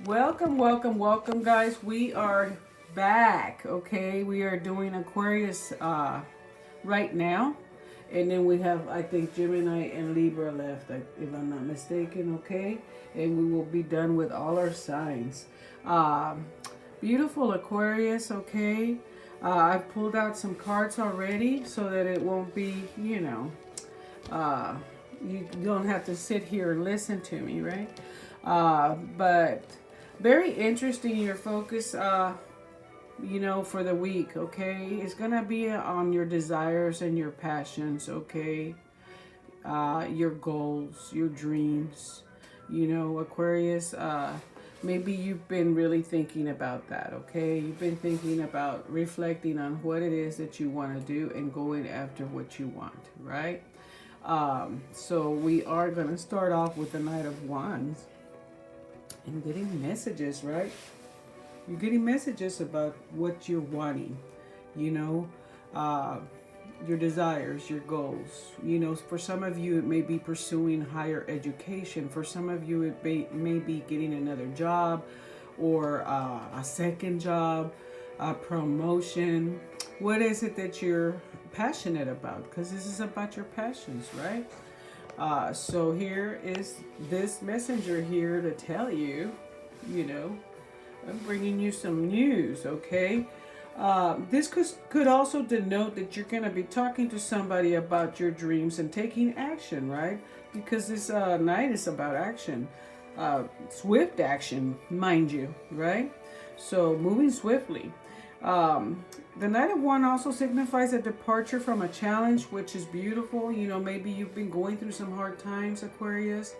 Welcome, welcome, welcome, guys. We are back. Okay, we are doing Aquarius right now, and then we have, I think, Gemini and Libra left, if I'm not mistaken. Okay, and we will be done with all our signs. Um, Beautiful Aquarius. Okay, I've pulled out some cards already so that it won't be, uh, you don't have to sit here and listen to me, right? But very interesting your focus, for the week, okay? It's gonna be on your desires and your passions, okay? Your goals, your dreams, Aquarius. Maybe you've been really thinking about that, okay? You've been thinking about reflecting on what it is that you want to do and going after what you want, right? So we are going to start off with the Knight of Wands and getting messages, right? You're getting messages about what you're wanting, you know, uh, your desires, your goals. For some of you, it may be pursuing higher education. For some of you, it may be getting another job or a second job, a promotion. What is it that you're passionate about? Because this is about your passions, right? So here is this messenger here to tell you, you know, I'm bringing you some news, okay? This could also denote that you're going to be talking to somebody about your dreams and taking action, right? Because this night is about action, swift action, mind you, right? So moving swiftly. The Knight of Wands also signifies a departure from a challenge, which is beautiful. Maybe you've been going through some hard times, Aquarius,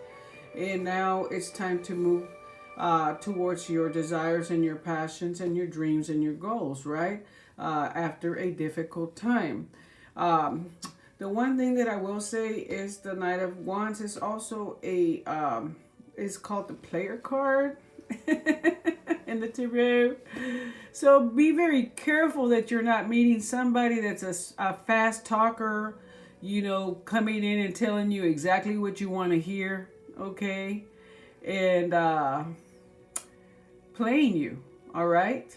and now it's time to move towards your desires and your passions and your dreams and your goals, right? After a difficult time. The one thing that I will say is the Knight of Wands is also is called the player card in the tarot. So be very careful that you're not meeting somebody that's a fast talker, coming in and telling you exactly what you want to hear, okay? And playing you, all right?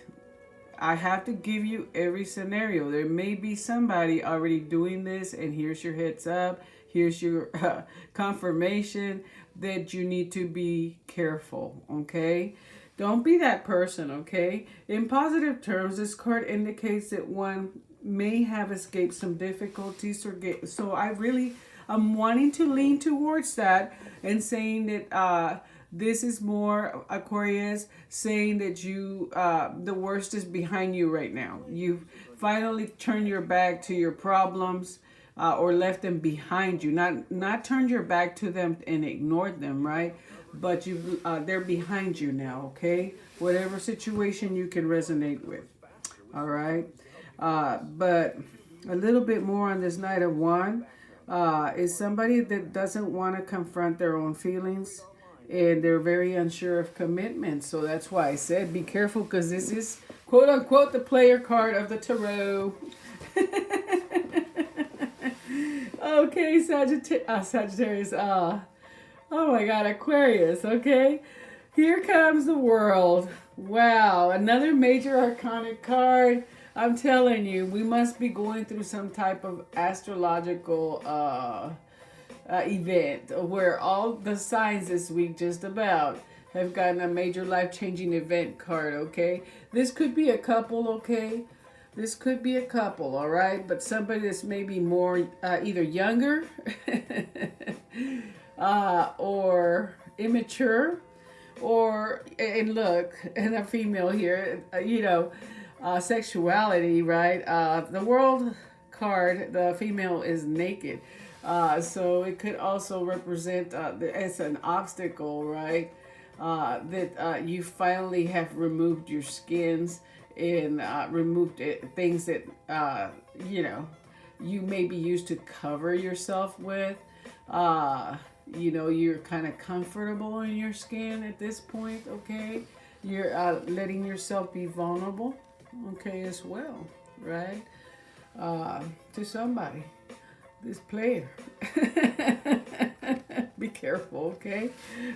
I have to give you every scenario. There may be somebody already doing this, and here's your heads up. Here's your confirmation that you need to be careful, okay? Don't be that person, okay? In positive terms, this card indicates that one may have escaped some difficulties or get. So I'm wanting to lean towards that and saying that this is more Aquarius saying that the worst is behind you right now. You've finally turned your back to your problems or left them behind you. Not turned your back to them and ignored them, right? But they're behind you now, okay? Whatever situation you can resonate with, all right? But a little bit more on this Knight of Wands is somebody that doesn't want to confront their own feelings and they're very unsure of commitment. So that's why I said be careful because this is quote unquote the player card of the tarot. Okay, Sagittarius. Oh my God, Aquarius. Okay, here comes the world. Wow, another major arcanic card. I'm telling you, we must be going through some type of astrological event where all the signs this week just about have gotten a major life-changing event card, okay? This could be a couple, okay? This could be a couple, all right? But somebody that's maybe more either younger or immature or, and look, and a female here, sexuality, right? The world card, the female is naked. So it could also represent as an obstacle, right? That you finally have removed your skins and removed things that, you may be used to cover yourself with. You're kind of comfortable in your skin at this point, okay? You're letting yourself be vulnerable, okay, as well, right? To somebody, this player. Be careful, okay?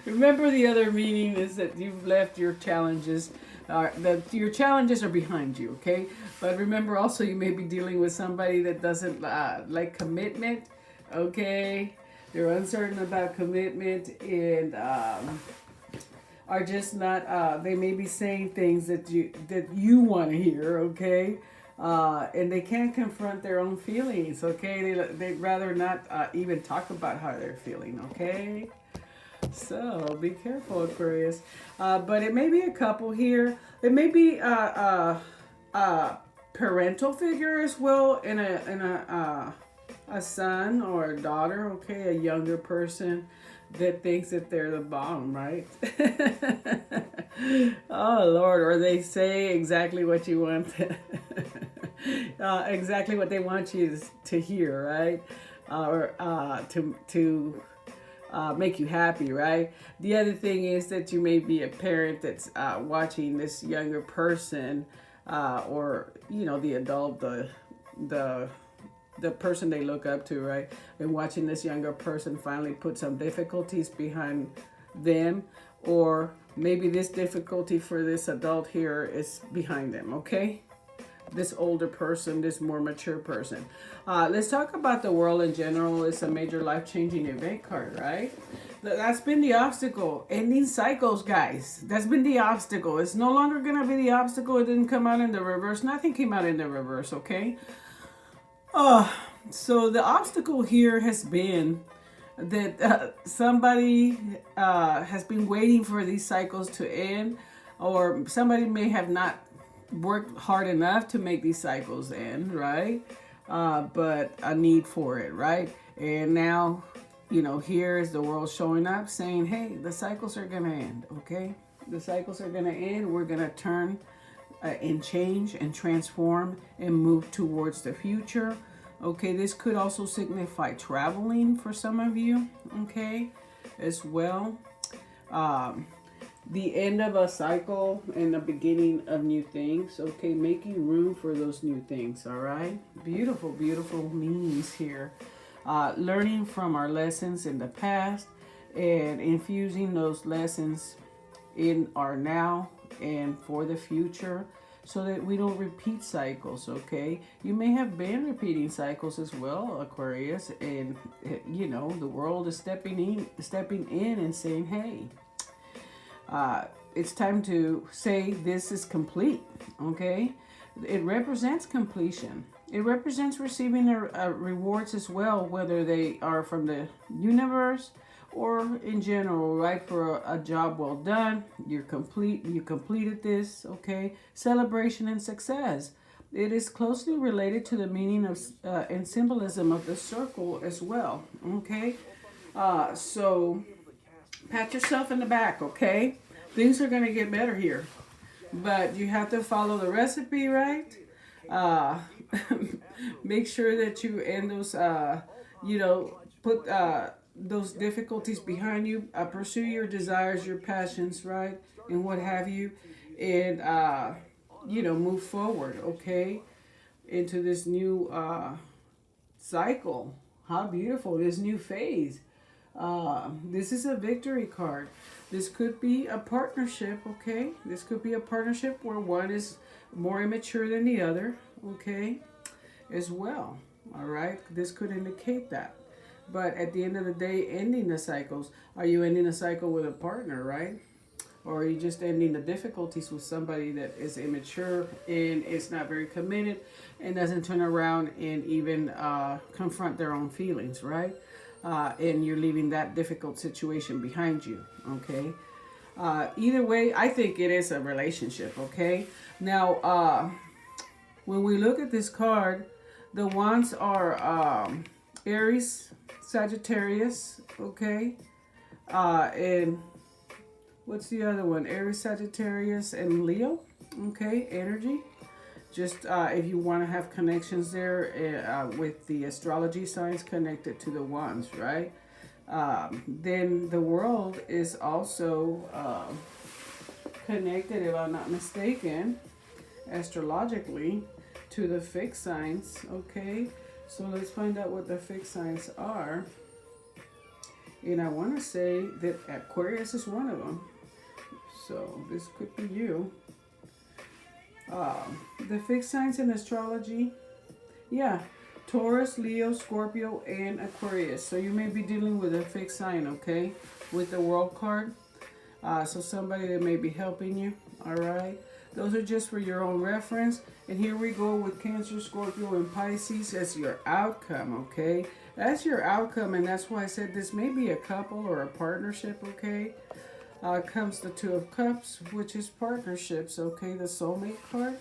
Remember, the other meaning is that you've left your challenges, that your challenges are behind you, okay? But remember also, you may be dealing with somebody that doesn't like commitment, okay? They're uncertain about commitment and are just not, they may be saying things that you want to hear, okay? And they can't confront their own feelings, okay? They'd rather not even talk about how they're feeling, okay? So be careful, Aquarius. But it may be a couple here. It may be a parental figure as well, in a son or a daughter, okay? A younger person that thinks that they're the bomb, right? Oh, Lord. Or they say exactly what you want exactly what they want you to hear, right? Or to make you happy, right? The other thing is that you may be a parent that's watching this younger person, or the adult, the person they look up to, right? And watching this younger person finally put some difficulties behind them, or maybe this difficulty for this adult here is behind them, okay? This older person, this more mature person. Let's talk about the world in general. It's a major life-changing event card, right? That's been the obstacle. Ending cycles, guys. That's been the obstacle. It's no longer going to be the obstacle. It didn't come out in the reverse. Nothing came out in the reverse, okay? So the obstacle here has been that somebody has been waiting for these cycles to end, or somebody may have not worked hard enough to make these cycles end, right? But a need for it, right? And now, here is the world showing up saying, hey, the cycles are going to end, okay? The cycles are going to end. We're going to turn and change and transform and move towards the future. Okay, this could also signify traveling for some of you, okay, as well. The end of a cycle and the beginning of new things, okay, making room for those new things, all right? Beautiful, beautiful meanings here. Learning from our lessons in the past and infusing those lessons in our now and for the future, so that we don't repeat cycles, okay? You may have been repeating cycles as well, Aquarius, and the world is stepping in and saying, hey, it's time to say this is complete, okay? It represents completion. It represents receiving rewards as well, whether they are from the universe or in general, right? For a job well done, you completed this, okay? Celebration and success. It is closely related to the meaning of and symbolism of the circle as well, okay? So pat yourself in the back, okay? Things are going to get better here, but you have to follow the recipe, right? Make sure that you end those, put those difficulties behind you. Pursue your desires, your passions, right? And what have you. And, move forward, okay? Into this new cycle. How beautiful, this new phase. This is a victory card. This could be a partnership, okay? This could be a partnership where one is more immature than the other, okay? As well, all right? This could indicate that. But at the end of the day, ending the cycles. Are you ending a cycle with a partner, right? Or are you just ending the difficulties with somebody that is immature and is not very committed and doesn't turn around and even confront their own feelings, right? And you're leaving that difficult situation behind you, okay? Either way, I think it is a relationship, okay? Now, when we look at this card, the wands are Aries, Sagittarius, okay? And what's the other one? Aries, Sagittarius, and Leo, okay? Energy. Just if you want to have connections there with the astrology signs connected to the wands, right? Then the world is also connected, if I'm not mistaken, astrologically to the fixed signs, okay? So let's find out what the fixed signs are. And I want to say that Aquarius is one of them. So this could be you. The fixed signs in astrology. Yeah. Taurus, Leo, Scorpio, and Aquarius. So you may be dealing with a fixed sign, okay? With the World card. So somebody that may be helping you. All right. Those are just for your own reference. And here we go with Cancer, Scorpio, and Pisces as your outcome, okay? That's your outcome, and that's why I said this may be a couple or a partnership, okay? Comes the Two of Cups, which is partnerships, okay? The soulmate card.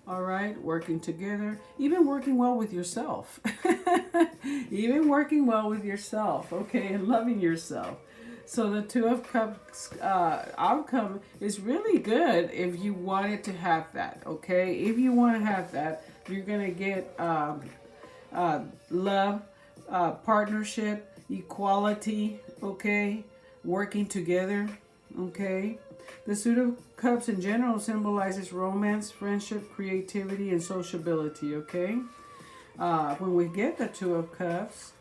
All right, working together, even working well with yourself. Even working well with yourself, okay, and loving yourself. So the Two of Cups outcome is really good if you wanted to have that, okay? If you want to have that, you're going to get love, partnership, equality, okay? Working together, okay? The Suit of Cups in general symbolizes romance, friendship, creativity, and sociability, okay? When we get the Two of Cups,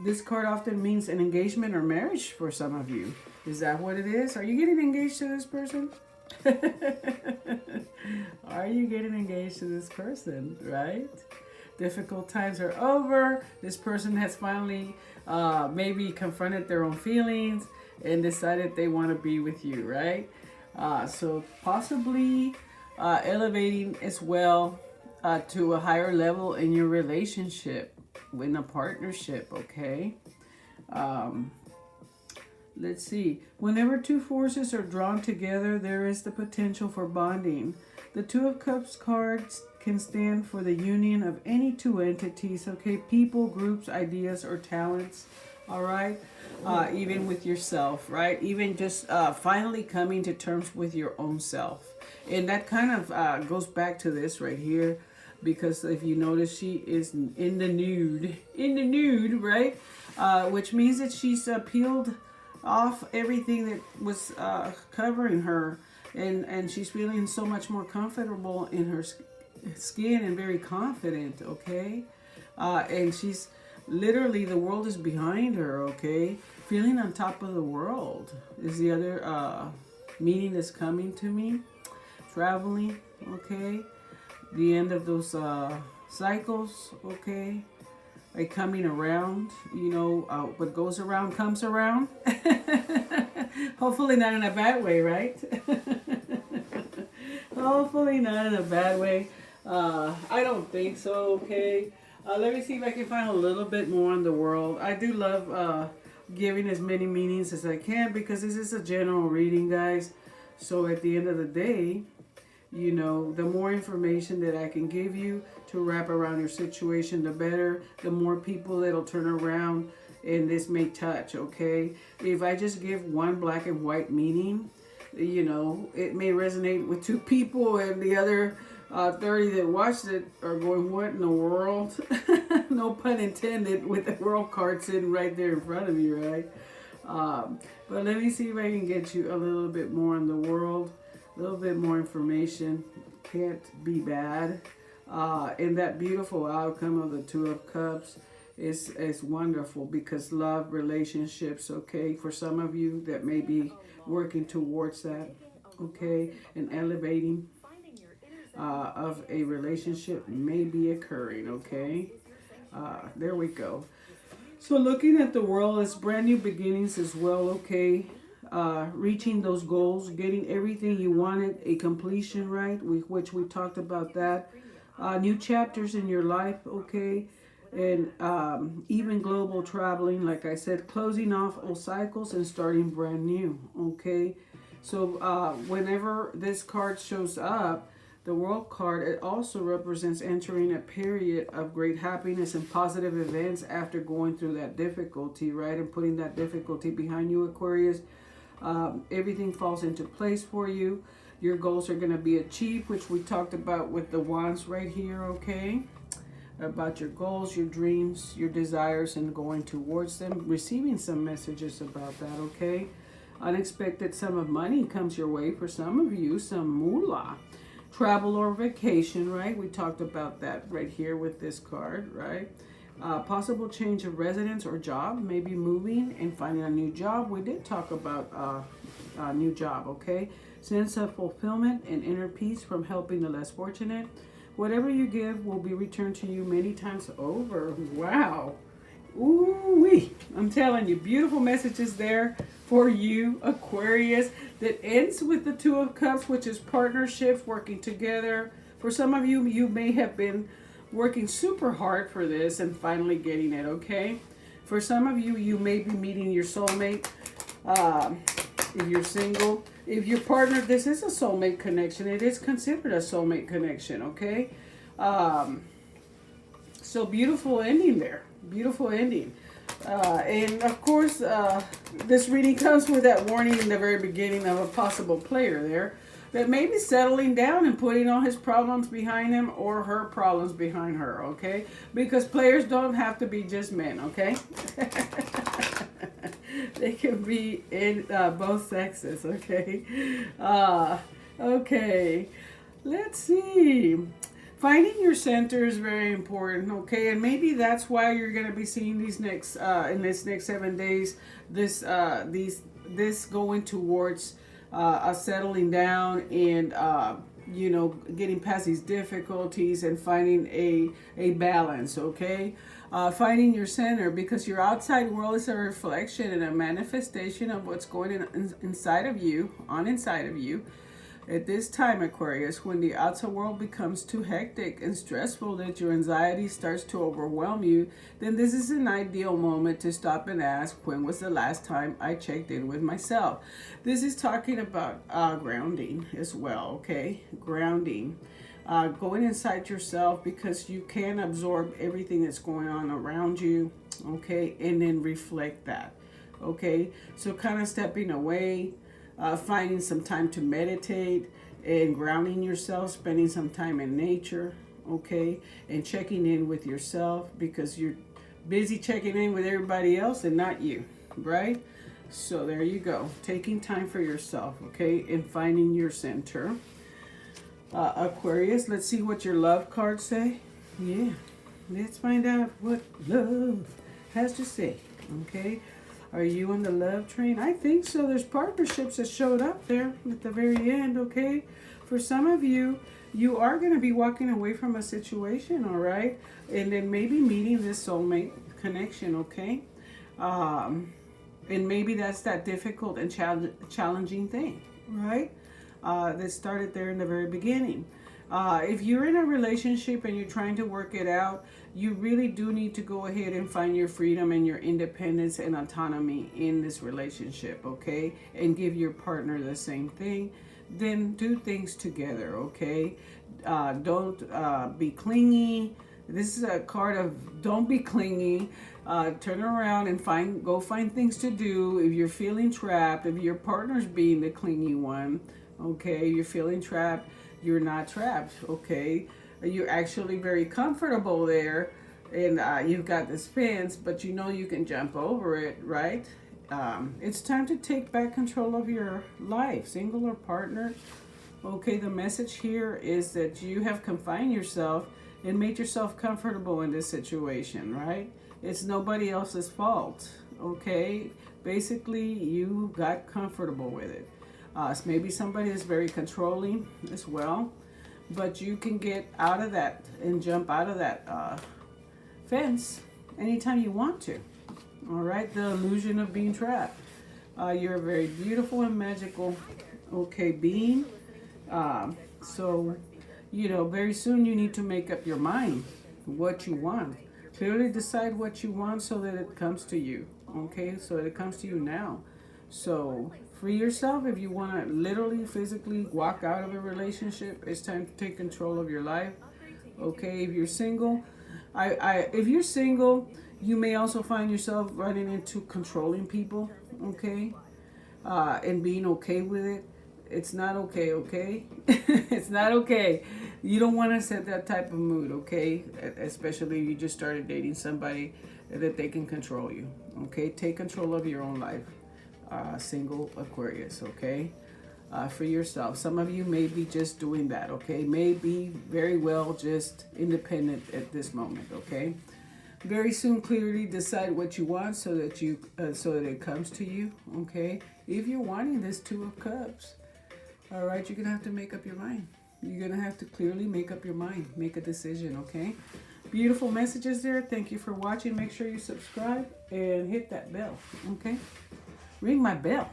this card often means an engagement or marriage for some of you. Is that what it is? Are you getting engaged to this person? Are you getting engaged to this person, right? Difficult times are over. This person has finally maybe confronted their own feelings and decided they want to be with you, right? So possibly elevating as well to a higher level in your relationship, in a partnership, okay? Let's see. Whenever two forces are drawn together, there is the potential for bonding. The Two of Cups cards can stand for the union of any two entities, okay? People, groups, ideas, or talents, all right? Even with yourself, right? Even just finally coming to terms with your own self. And that kind of goes back to this right here, because if you notice, she is in the nude, right? Which means that she's peeled off everything that was covering her, and she's feeling so much more comfortable in her skin and very confident, okay? And she's literally, the world is behind her, okay? Feeling on top of the world is the other meaning that's coming to me. Traveling, okay? The end of those cycles, okay? Like coming around, you know, what goes around comes around. Hopefully not in a bad way, right? Hopefully not in a bad way. I don't think so, okay? Let me see if I can find a little bit more on the world. I do love giving as many meanings as I can, because this is a general reading, guys. So at the end of the day, you know, the more information that I can give you to wrap around your situation, the better. The more people that'll turn around and this may touch, okay? If I just give one black and white meaning, you know, it may resonate with two people, and the other 30 that watched it are going, what in the world? No pun intended, with the world card sitting right there in front of you, right? But let me see if I can get you a little bit more on the world. A little bit more information. Can't be bad. And that beautiful outcome of the Two of Cups is wonderful, because love, relationships, okay, for some of you that may be working towards that, okay, and elevating of a relationship may be occurring, okay. There we go. So looking at the world, it's brand new beginnings as well, okay. Reaching those goals, getting everything you wanted, a completion, right? Which we talked about that. New chapters in your life, okay? And even global traveling, like I said, closing off old cycles and starting brand new, okay? So whenever this card shows up, the World card, it also represents entering a period of great happiness and positive events after going through that difficulty, right? And putting that difficulty behind you, Aquarius. Everything falls into place for you. Your goals are going to be achieved, which we talked about with the wands right here, okay? About your goals, your dreams, your desires, and going towards them. Receiving some messages about that, okay? Unexpected sum of money comes your way for some of you, some moolah. Travel or vacation, right? We talked about that right here with this card, right? Possible change of residence or job, maybe moving and finding a new job. We did talk about a new job, okay? Sense of fulfillment and inner peace from helping the less fortunate. Whatever you give will be returned to you many times over. Wow. Ooh-wee. I'm telling you, beautiful messages there for you, Aquarius, that ends with the Two of Cups, which is partnerships, working together. For some of you, you may have been working super hard for this and finally getting it, okay? For some of you, you may be meeting your soulmate. If you're single, if your partner, this is a soulmate connection. It is considered a soulmate connection, okay? So beautiful ending there. Beautiful ending. And of course, this reading comes with that warning in the very beginning of a possible player there that may be settling down and putting all his problems behind him or her problems behind her, okay? Because players don't have to be just men, okay? They can be in both sexes, okay? Okay, let's see. Finding your center is very important, okay? And maybe that's why you're going to be seeing these next in this next 7 days, this going towards a settling down and you know, getting past these difficulties and finding a balance, okay? Finding your center, because your outside world is a reflection and a manifestation of what's going on inside of you, inside of you. At this time, Aquarius, when the outside world becomes too hectic and stressful that your anxiety starts to overwhelm you, then this is an ideal moment to stop and ask, when was the last time I checked in with myself? This is talking about grounding as well, okay? Grounding. Going inside yourself, because you can absorb everything that's going on around you, okay? And then reflect that, okay? So kind of stepping away, finding some time to meditate and grounding yourself, spending some time in nature, okay, and checking in with yourself, because you're busy checking in with everybody else and not you, right? So there you go, taking time for yourself, okay, and finding your center. Aquarius, let's see what your love cards say. Yeah, let's find out what love has to say, okay? Are you on the love train? I think so. There's partnerships that showed up there at the very end, okay? For some of you, you are going to be walking away from a situation, all right? And then maybe meeting this soulmate connection, okay? And maybe that's that difficult and challenging thing, right? That started there in the very beginning. If you're in a relationship and you're trying to work it out, you really do need to go ahead and find your freedom and your independence and autonomy in this relationship, okay? And give your partner the same thing. Then do things together, okay? Don't be clingy. This is a card of don't be clingy. Turn around and go find things to do. If you're feeling trapped, if your partner's being the clingy one, okay, you're feeling trapped, you're not trapped, okay? You're actually very comfortable there, and you've got this fence, but you know you can jump over it, right? It's time to take back control of your life, single or partner. Okay, the message here is that you have confined yourself and made yourself comfortable in this situation, right? It's nobody else's fault, okay? Basically, you got comfortable with it. Maybe somebody is very controlling as well, but you can get out of that and jump out of that fence anytime you want to. All right, the illusion of being trapped. You're a very beautiful and magical, okay, being. So, you know, very soon you need to make up your mind what you want. Clearly decide what you want so that it comes to you, okay? So that it comes to you now. So free yourself. If you want to literally, physically walk out of a relationship, it's time to take control of your life, okay? If you're single, if you're single, you may also find yourself running into controlling people, okay? And being okay with it. It's not okay, okay? It's not okay. You don't want to set that type of mood, okay? Especially if you just started dating somebody that they can control you, okay? Take control of your own life, single Aquarius, okay? For yourself. Some of you may be just doing that, okay? May be very well just independent at this moment, okay? Very soon, clearly decide what you want so that it comes to you. Okay, if you're wanting this Two of Cups, all right, you're gonna have to make up your mind. You're gonna have to clearly make up your mind, make a decision. Okay, beautiful messages there. Thank you for watching. Make sure you subscribe and hit that bell. Okay, ring my bell.